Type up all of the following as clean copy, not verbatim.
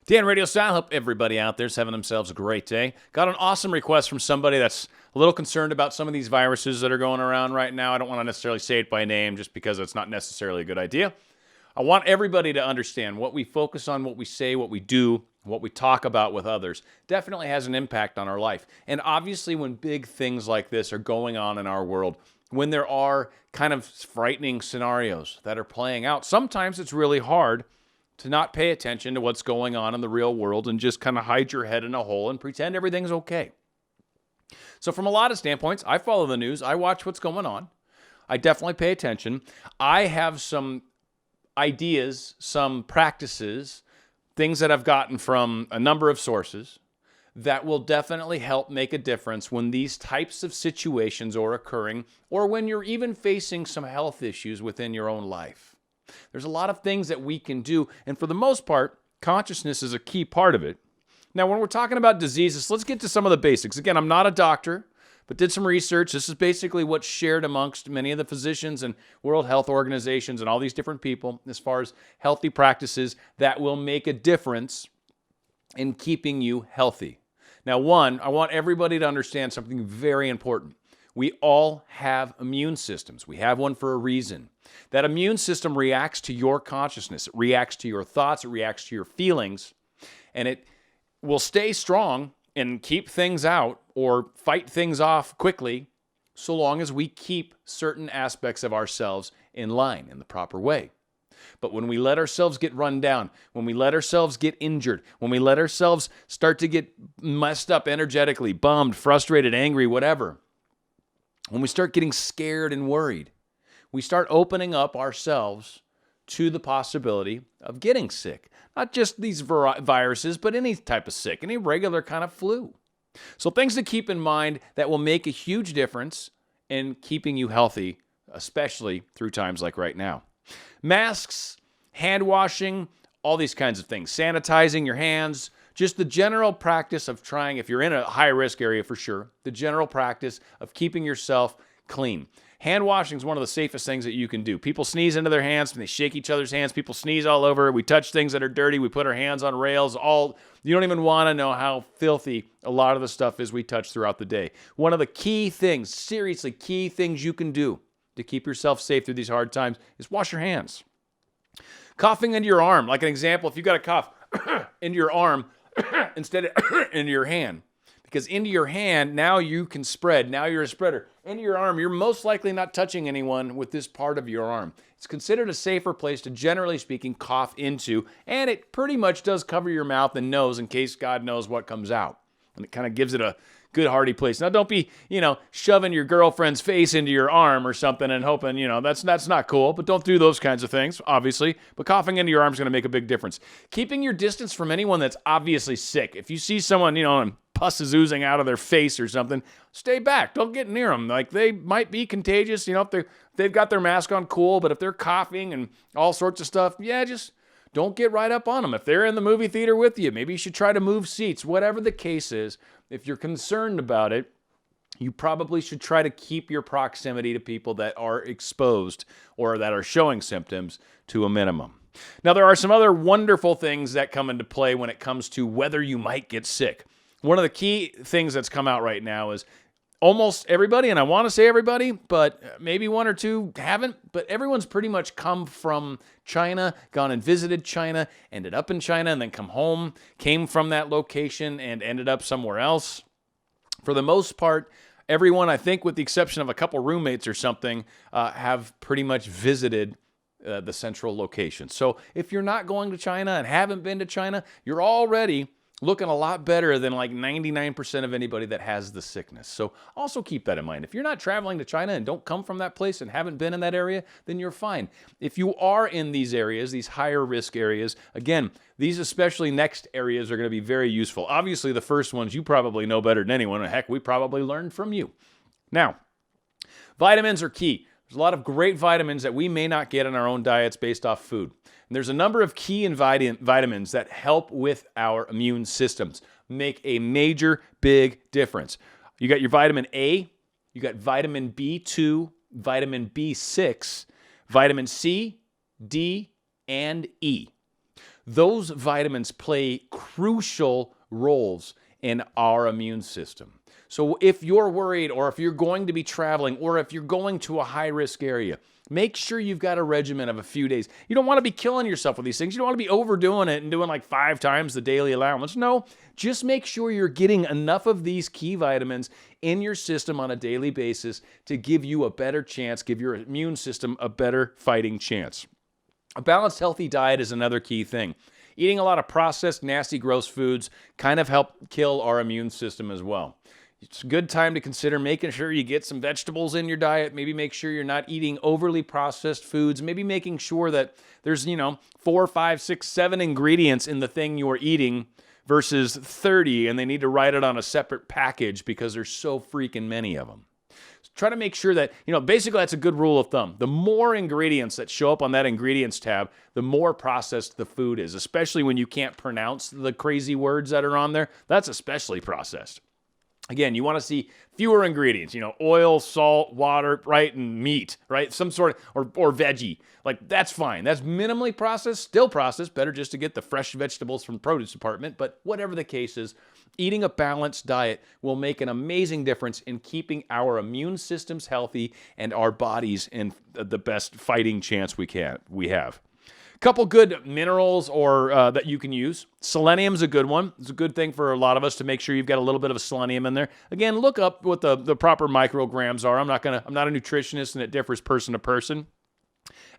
Dan RadioStyle, hope everybody out there's having themselves a great day. Got an awesome request from somebody that's a little concerned about some of these viruses that are going around right now. I don't want to necessarily say it by name just because it's not necessarily a good idea. I want everybody to understand what we focus on, what we say, what we do, what we talk about with others definitely has an impact on our life. And obviously when big things like this are going on in our world, when there are kind of frightening scenarios that are playing out, sometimes it's really hard to not pay attention to what's going on in the real world and just kind of hide your head in a hole and pretend everything's okay. So from a lot of standpoints, I follow the news. I watch what's going on. I definitely pay attention. I have some ideas, some practices, things that I've gotten from a number of sources that will definitely help make a difference when these types of situations are occurring or when you're even facing some health issues within your own life. There's a lot of things that we can do, and for the most part, consciousness is a key part of it. Now, when we're talking about diseases, let's get to some of the basics. Again, I'm not a doctor, but did some research. This is basically what's shared amongst many of the physicians and World Health Organizations and all these different people as far as healthy practices that will make a difference in keeping you healthy. Now, one, I want everybody to understand something very important. We all have immune systems. We have one for a reason. That immune system reacts to your consciousness. It reacts to your thoughts. It reacts to your feelings. And it will stay strong and keep things out or fight things off quickly so long as we keep certain aspects of ourselves in line in the proper way. But when we let ourselves get run down, when we let ourselves get injured, when we let ourselves start to get messed up energetically, bummed, frustrated, angry, whatever, when we start getting scared and worried, we start opening up ourselves to the possibility of getting sick. Not just these viruses, but any type of sick, any regular kind of flu. So things to keep in mind that will make a huge difference in keeping you healthy, especially through times like right now. Masks, hand washing, all these kinds of things. Sanitizing your hands, just the general practice of trying, if you're in a high-risk area for sure, the general practice of keeping yourself clean. Hand washing is one of the safest things that you can do. People sneeze into their hands and they shake each other's hands. People sneeze all over. We touch things that are dirty. We put our hands on rails. You don't even want to know how filthy a lot of the stuff is we touch throughout the day. One of the key things, seriously key things you can do to keep yourself safe through these hard times is wash your hands. Coughing into your arm. Like an example, if you got a cough into your arm instead of into your hand. Because into your hand, now you can spread. Now you're a spreader. Into your arm, you're most likely not touching anyone with this part of your arm. It's considered a safer place to, generally speaking, cough into, and it pretty much does cover your mouth and nose in case God knows what comes out. And it kind of gives it a good hearty place. Now, don't be, shoving your girlfriend's face into your arm or something and hoping, that's not cool. But don't do those kinds of things, obviously. But coughing into your arm is going to make a big difference. Keeping your distance from anyone that's obviously sick. If you see someone, and pus is oozing out of their face or something, stay back. Don't get near them. Like, they might be contagious. If they've got their mask on, cool. But if they're coughing and all sorts of stuff, just don't get right up on them. If they're in the movie theater with you, maybe you should try to move seats. Whatever the case is, if you're concerned about it, you probably should try to keep your proximity to people that are exposed or that are showing symptoms to a minimum. Now, there are some other wonderful things that come into play when it comes to whether you might get sick. One of the key things that's come out right now is almost everybody, and I want to say everybody, but maybe one or two haven't, but everyone's pretty much come from China, gone and visited China, ended up in China, and then come home, came from that location, and ended up somewhere else. For the most part, everyone, I think with the exception of a couple roommates or something, have pretty much visited the central location. So if you're not going to China and haven't been to China, you're already looking a lot better than like 99% of anybody that has the sickness. So also keep that in mind. If you're not traveling to China and don't come from that place and haven't been in that area, then you're fine. If you are in these areas, these higher risk areas, again, these especially next areas are going to be very useful. Obviously, the first ones you probably know better than anyone. Heck, we probably learned from you. Now, vitamins are key. There's a lot of great vitamins that we may not get in our own diets based off food. And there's a number of key vitamins that help with our immune systems, make a major, big difference. You got your vitamin A, you got vitamin B2, vitamin B6, vitamin C, D, and E. those vitamins play crucial roles in our immune system. So if you're worried, or if you're going to be traveling, or if you're going to a high-risk area, make sure you've got a regimen of a few days. You don't want to be killing yourself with these things. You don't want to be overdoing it and doing like 5 times the daily allowance. No, just make sure you're getting enough of these key vitamins in your system on a daily basis to give you a better chance, give your immune system a better fighting chance. A balanced, healthy diet is another key thing. Eating a lot of processed, nasty, gross foods kind of help kill our immune system as well. It's a good time to consider making sure you get some vegetables in your diet. Maybe make sure you're not eating overly processed foods. Maybe making sure that there's, 4, 5, 6, 7 ingredients in the thing you're eating versus 30, and they need to write it on a separate package because there's so freaking many of them. So try to make sure that, basically that's a good rule of thumb. The more ingredients that show up on that ingredients tab, the more processed the food is, especially when you can't pronounce the crazy words that are on there. That's especially processed. Again, you want to see fewer ingredients, oil, salt, water, right, and meat, right? Some sort of, or veggie. Like, that's fine. That's minimally processed, still processed. Better just to get the fresh vegetables from the produce department. But whatever the case is, eating a balanced diet will make an amazing difference in keeping our immune systems healthy and our bodies in the best fighting chance we have. Couple good minerals or that you can use. Selenium's a good one. It's a good thing for a lot of us to make sure you've got a little bit of selenium in there. Again, look up what the proper micrograms are. I'm not a nutritionist, and it differs person to person.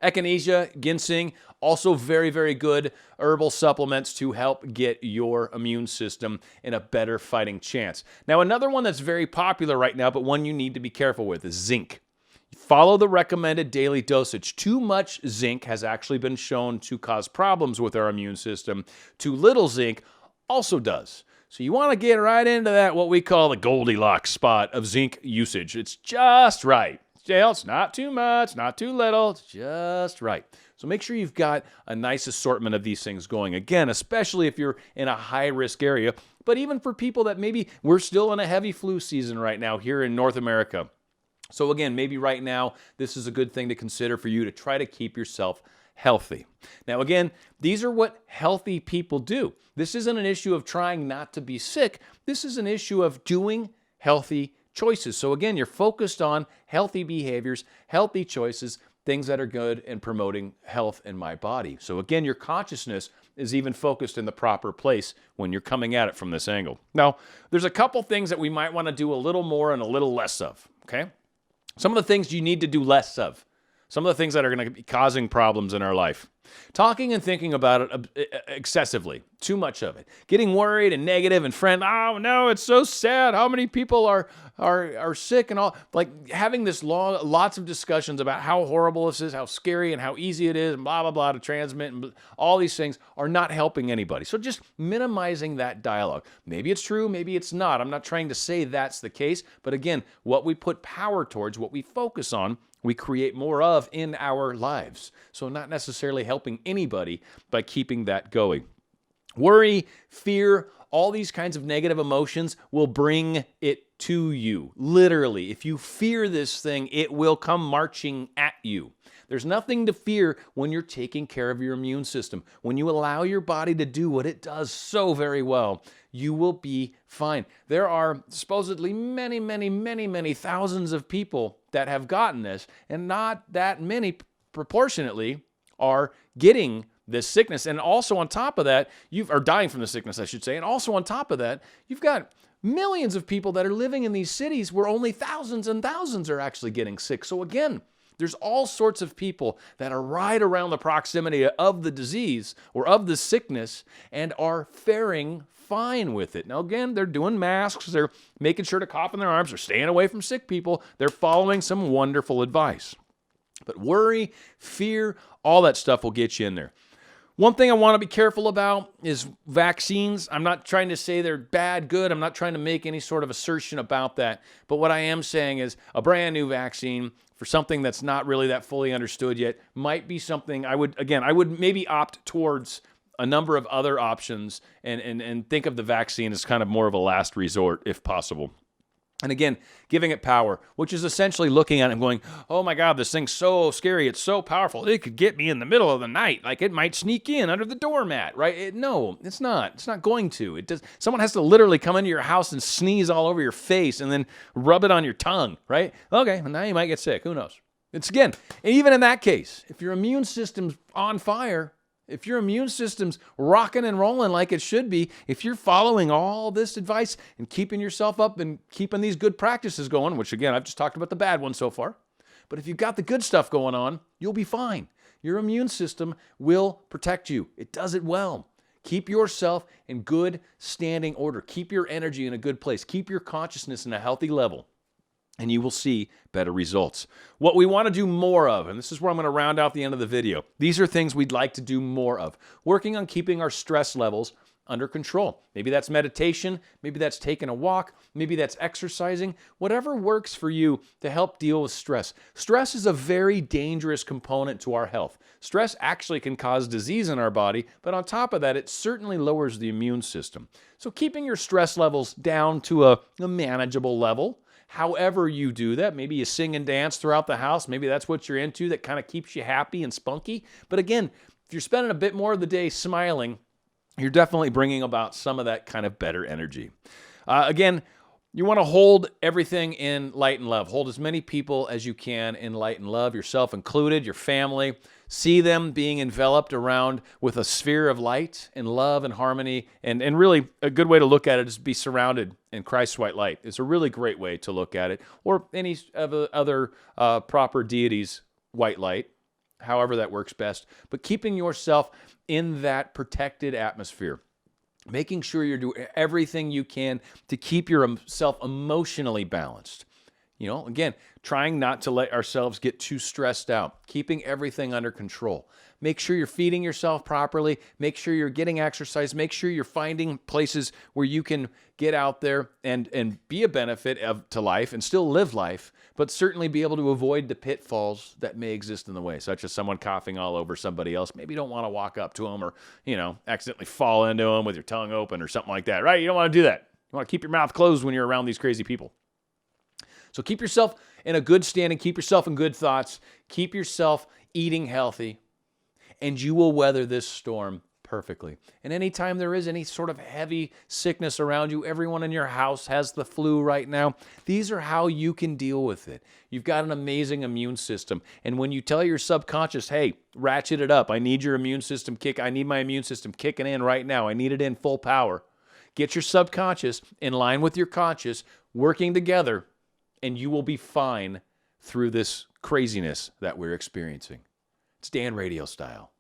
Echinacea, ginseng, also very, very good herbal supplements to help get your immune system in a better fighting chance. Now, another one that's very popular right now, but one you need to be careful with, is zinc. Follow the recommended daily dosage. Too much zinc has actually been shown to cause problems with our immune system. Too little zinc also does. So you want to get right into that, what we call the Goldilocks spot of zinc usage. It's just right. It's not too much, not too little, it's just right. So make sure you've got a nice assortment of these things going. Again, especially if you're in a high-risk area, but even for people that maybe we're still in a heavy flu season right now here in North America. So again, maybe right now, this is a good thing to consider for you to try to keep yourself healthy. Now again, these are what healthy people do. This isn't an issue of trying not to be sick. This is an issue of doing healthy choices. So again, you're focused on healthy behaviors, healthy choices, things that are good and promoting health in my body. So again, your consciousness is even focused in the proper place when you're coming at it from this angle. Now, there's a couple things that we might want to do a little more and a little less of, okay? Some of the things you need to do less of. Some of the things that are going to be causing problems in our life. Talking and thinking about it excessively. Too much of it. Getting worried and negative and oh no, it's so sad. How many people are sick and all. Like having this lots of discussions about how horrible this is, how scary and how easy it is, and blah, blah, blah to transmit. And all these things are not helping anybody. So just minimizing that dialogue. Maybe it's true, maybe it's not. I'm not trying to say that's the case. But again, what we put power towards, what we focus on, we create more of in our lives. So not necessarily helping anybody by keeping that going. Worry, fear, all these kinds of negative emotions will bring it to you. Literally, if you fear this thing, it will come marching at you. There's nothing to fear when you're taking care of your immune system. When you allow your body to do what it does so very well, you will be fine. There are supposedly many, many, many, many thousands of people that have gotten this, and not that many proportionately are getting this sickness. And also on top of that, are dying from the sickness, I should say. And also on top of that, you've got millions of people that are living in these cities where only thousands and thousands are actually getting sick. So again, there's all sorts of people that are right around the proximity of the disease or of the sickness and are faring fine with it. Now, again, they're doing masks. They're making sure to cough in their arms. They're staying away from sick people. They're following some wonderful advice. But worry, fear, all that stuff will get you in there. One thing I want to be careful about is vaccines. I'm not trying to say they're bad, good. I'm not trying to make any sort of assertion about that. But what I am saying is a brand new vaccine for something that's not really that fully understood yet might be something I would maybe opt towards a number of other options and think of the vaccine as kind of more of a last resort if possible. And again, giving it power, which is essentially looking at it and going, oh my God, this thing's so scary. It's so powerful. It could get me in the middle of the night. Like it might sneak in under the doormat, right? No, it's not. It's not going to. It does. Someone has to literally come into your house and sneeze all over your face and then rub it on your tongue, right? Okay, well, now you might get sick. Who knows? It's again, even in that case, if your immune system's on fire, if your immune system's rocking and rolling like it should be, if you're following all this advice and keeping yourself up and keeping these good practices going, which again, I've just talked about the bad ones so far, but if you've got the good stuff going on, you'll be fine. Your immune system will protect you. It does it well. Keep yourself in good standing order. Keep your energy in a good place. Keep your consciousness in a healthy level, and you will see better results. What we want to do more of, and this is where I'm going to round out the end of the video, these are things we'd like to do more of. Working on keeping our stress levels under control. Maybe that's meditation, maybe that's taking a walk, maybe that's exercising, whatever works for you to help deal with stress. Stress is a very dangerous component to our health. Stress actually can cause disease in our body, but on top of that, it certainly lowers the immune system. So keeping your stress levels down to a manageable level, however you do that, maybe you sing and dance throughout the house. Maybe that's what you're into that kind of keeps you happy and spunky. But again, if you're spending a bit more of the day smiling, you're definitely bringing about some of that kind of better energy. Again, you want to hold everything in light and love. Hold as many people as you can in light and love, yourself included, your family. See them being enveloped around with a sphere of light and love and harmony. And really, a good way to look at it is be surrounded in Christ's white light. It's a really great way to look at it. Or any of the other proper deities' white light, however that works best. But keeping yourself in that protected atmosphere. Making sure you're doing everything you can to keep yourself emotionally balanced. You know, again, trying not to let ourselves get too stressed out, keeping everything under control. Make sure you're feeding yourself properly. Make sure you're getting exercise. Make sure you're finding places where you can get out there and be a benefit to life and still live life, but certainly be able to avoid the pitfalls that may exist in the way, such as someone coughing all over somebody else. Maybe you don't want to walk up to them or, accidentally fall into them with your tongue open or something like that, right? You don't want to do that. You want to keep your mouth closed when you're around these crazy people. So keep yourself in a good standing, keep yourself in good thoughts, keep yourself eating healthy, and you will weather this storm perfectly. And anytime there is any sort of heavy sickness around you, everyone in your house has the flu right now, these are how you can deal with it. You've got an amazing immune system. And when you tell your subconscious, hey, ratchet it up, I need your immune system I need my immune system kicking in right now, I need it in full power. Get your subconscious in line with your conscious, working together, and you will be fine through this craziness that we're experiencing. It's Dan Radio Style.